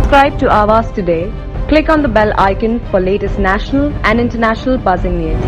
Subscribe to Avas today. Click on the bell icon for latest national and international buzzing news.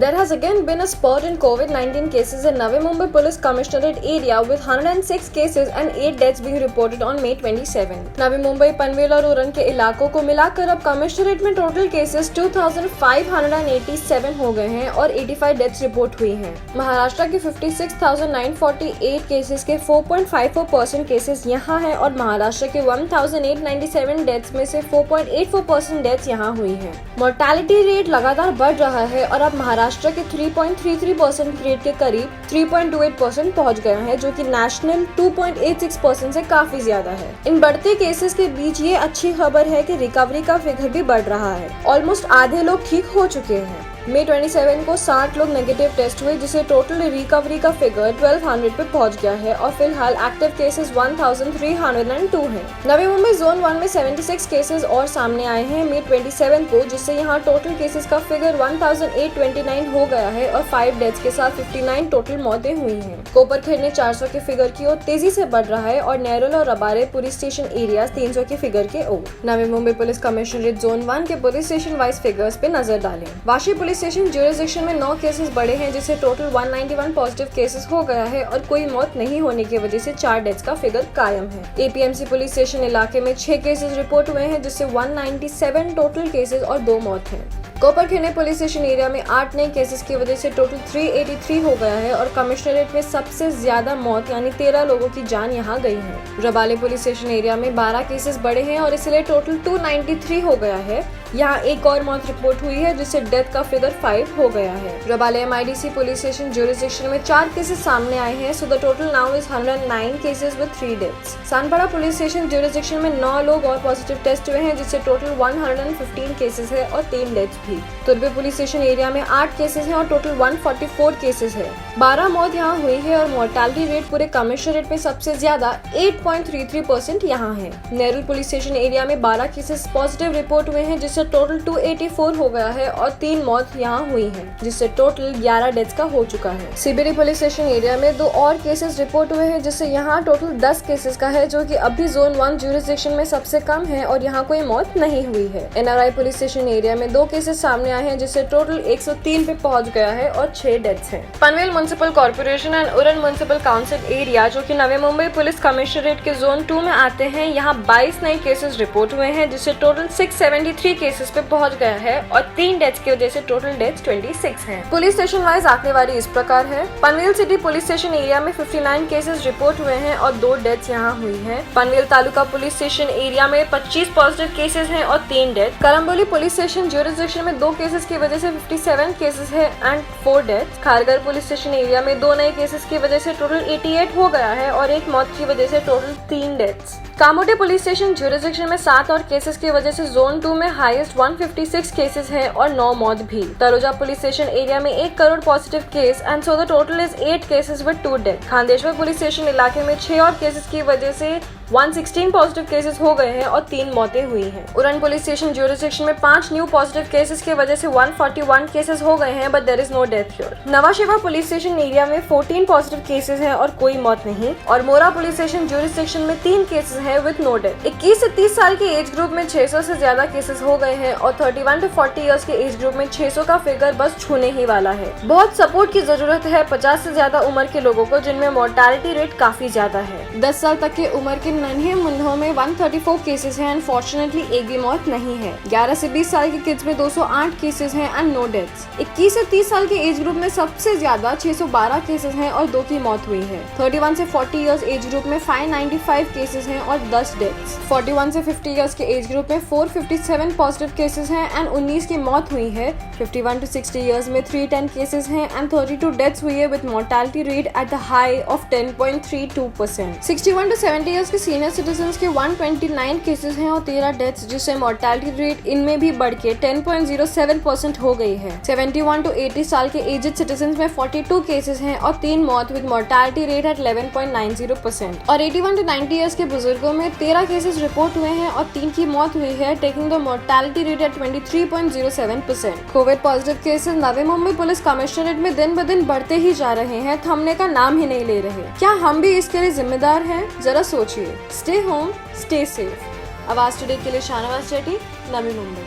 There has again been a spurt in COVID-19 cases in Navi Mumbai Police Commissionerate area with 106 cases and 8 deaths being reported on May 27. Navi Mumbai, Panvel और उरन के इलाकों को मिलाकर अब commissionerate में total cases 2587 हो गए हैं और 85 डेथ्स रिपोर्ट हुई हैं। महाराष्ट्र के 56,948 केसेस के 4.54% केसेस यहाँ हैं और महाराष्ट्र के 1,897 डेथ्स में से 4.84% डेथ्स यहाँ हुई हैं। मोर्टेलिटी रेट लगातार बढ़ रहा है और अब महाराष्ट्र के 3.33% रेट के करीब 3.28% पहुंच गया है, जो कि नेशनल 2.86% से काफी ज्यादा है। इन बढ़ते केसेस के बीच ये अच्छी खबर है कि रिकवरी का फिगर भी बढ़ रहा है। ऑलमोस्ट आधे लोग ठीक हो चुके हैं। मई 27 को 60 लोग नेगेटिव टेस्ट हुए, जिससे टोटल रिकवरी का फिगर 1200 पे पहुंच गया है और फिलहाल एक्टिव केसेस 1302 हैं। नवी मुंबई जोन 1 में 76 केसेस और सामने आए हैं मई 27 को, जिससे यहाँ टोटल केसेस का फिगर 1829 हो गया है और 5 डेथ्स के साथ 59 टोटल मौतें हुई हैं। कोपरखैर ने 400 के फिगर की ओर तेजी से बढ़ रहा है और नेरुल और रबारे पुलिस स्टेशन एरिया 300 के फिगर के ओर। नवी मुंबई पुलिस कमिश्नरेट जोन 1 के पुलिस स्टेशन वाइज फिगर्स पे नजर डालें। वाशी पुलिस स्टेशन ज्यूरिसडिक्शन में 9 केसेस बढ़े हैं, जिससे टोटल 191 पॉजिटिव केसेस हो गया है और कोई मौत नहीं होने की वजह से 4 डेथ्स का फिगर कायम है। एपीएमसी पुलिस स्टेशन इलाके में 6 केसेस रिपोर्ट हुए हैं, जिससे 197 टोटल केसेस और 2 मौत हैं। कोपरखैर पुलिस स्टेशन एरिया में 8 नए केसेस की वजह से टोटल 383 हो गया है और कमिश्नरेट में सबसे ज्यादा मौत यानी 13 लोगों की जान यहां गई है। रबाले पुलिस स्टेशन एरिया में 12 केसेस बढ़े हैं और इसलिए टोटल 293 हो गया है। यहाँ एक और मौत रिपोर्ट हुई है, जिससे डेथ का फिगर 5 हो गया है। Rabale MIDC police station jurisdiction में 4 केसेस सामने आए हैं, so the total now is 109 cases with 3 deaths. Sanpada police station jurisdiction में 9 लोग और पॉजिटिव टेस्ट हुए हैं, जिससे टोटल 115 केसेस है और 3 डेथ्स भी। तुर्बे पुलिस स्टेशन एरिया में 8 केसेस हैं और टोटल 144 केसेस है। 12 मौत यहाँ हुई है और मोर्टेलिटी रेट पूरे कमिश्नरेट में सबसे ज्यादा 8.33% यहाँ है। नेरुल पुलिस स्टेशन एरिया में 12 केसेस पॉजिटिव रिपोर्ट हुए हैं, जिससे टोटल 284 हो गया है और 3 मौत यहाँ हुई है, जिससे टोटल 11 डेथ्स का हो चुका है। सीबीडी पुलिस स्टेशन एरिया में 2 और केसेस रिपोर्ट हुए हैं, जिससे यहाँ टोटल 10 केसेस का है, जो कि अभी जोन 1 ज्यूरिसडिक्शन में सबसे कम है और यहाँ कोई मौत नहीं हुई है। NRI पुलिस स्टेशन एरिया में 2 केसेस सामने आए हैं, जिससे टोटल 103 पे पहुंच गया है और 6 डेथ्स हैं। Panvel municipal corporation and उरन municipal council area, जो कि नवी मुंबई पुलिस कमिश्नरेट के जोन 2 में आते हैं, यहाँ 22 नए केसेस रिपोर्ट हुए हैं, जिससे टोटल 673 केसेस पे पहुंच गया है और 3 डेथ्स की वजह से टोटल डेथ्स 26 हैं। पुलिस स्टेशन वाइज आंकड़ेवारी इस प्रकार है। Panvel city police station area में 59 केसेस रिपोर्ट हुए हैं और 2 डेथ्स यहाँ हुई है। Panvel taluka police station area में 25 पॉजिटिव केसेस हैं और 3 डेथ। करम्बोली पुलिस स्टेशन ज्यूरिसडिक्शन में 2 केसेस की वजह से 57 केसेस है and 4 death. Kharghar police station area में 2 नए केसेस की वजह से टोटल 88 हो गया है और 1 मौत की वजह से total 3 deaths. Kamothe police station jurisdiction में 7 और केसेस की वजह से जोन 2 में हाईएस्ट 156 केसेस हैं और 9 मौत भी। तरोजा पुलिस स्टेशन एरिया में 1 crore positive case and so the total is 8 cases with 2 death. Khandeshwar police station इलाके में 6 और केसेस की वजह से 116 पॉजिटिव केसेस हो गए हैं और 3 मौतें हुई हैं। उरन पुलिस स्टेशन ज्यूरिसडिक्शन में 5 न्यू पॉजिटिव केसेस की वजह से 141 केसेस हो गए हैं, but there is no death here. Nhavasheva police station area में 14 पॉजिटिव केसेस हैं और कोई मौत नहीं। और मोरा पुलिस स्टेशन ज्यूरिसडिक्शन में 3 केसेस हैं विद नो डेथ। 21 से 30 साल के एज ग्रुप में 600 से ज्यादा केसेस हो गए हैं और 31 to 40 इयर्स के एज ग्रुप में 600 का फिगर बस छूने ही वाला है। बहुत सपोर्ट की जरूरत है 50 से ज्यादा उम्र के लोगों को, जिनमें मोर्टेलिटी रेट काफी ज्यादा है। 10 साल तक की उम्र के नन्हे मुन्नों में 134 केसेस हैं, अनफॉर्चुनेटली एक भी मौत नहीं है। 11 से 20 साल के किड्स में 208 केसेस हैं एंड नो डेथ्स। 21 से 30 साल के एज ग्रुप में सबसे ज्यादा 612 केसेस हैं और 2 की मौत हुई है। 31 से 40 इयर्स एज ग्रुप में 595 केसेस हैं और 10 डेथ्स। 41 से 50 इयर्स के एज ग्रुप में 457 पॉजिटिव केसेस हैं एंड 19 की मौत हुई है। 51 to 60 इयर्स में 310 केसेस हैं एंड 32 डेथ्स हुई है with mortality rate at the high of 10.32%। 61 to 70 years के सीनियर सिटीजन के 129 केसेस हैं और 13 डेथ्स, जिससे मोर्टेलिटी रेट इनमें भी बढ़ के 10.07% हो गई है। 71 to 80 साल के एजेड सिटीजन में 42 केसेस हैं और 3 मौत विद मोर्टेलिटी रेट एट 11.90%। और 81 to 90 ईयर्स के बुजुर्गों में 13 केसेस रिपोर्ट हुए हैं और 3 की मौत हुई है, taking the mortality rate at 23.07%। COVID positive cases Navi Mumbai police commissionerate में दिन ब दिन बढ़ते ही जा रहे हैं, थमने का नाम ही नहीं ले रहे। क्या हम भी इसके लिए जिम्मेदार हैं? जरा सोचिए। Stay home, stay safe. आवाज टुडे के लिए Shahnawaz Cheti, Navi Mumbai.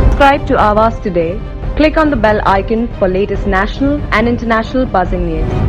Subscribe to Awaaz today. Click on the bell icon for latest national and international buzzing news.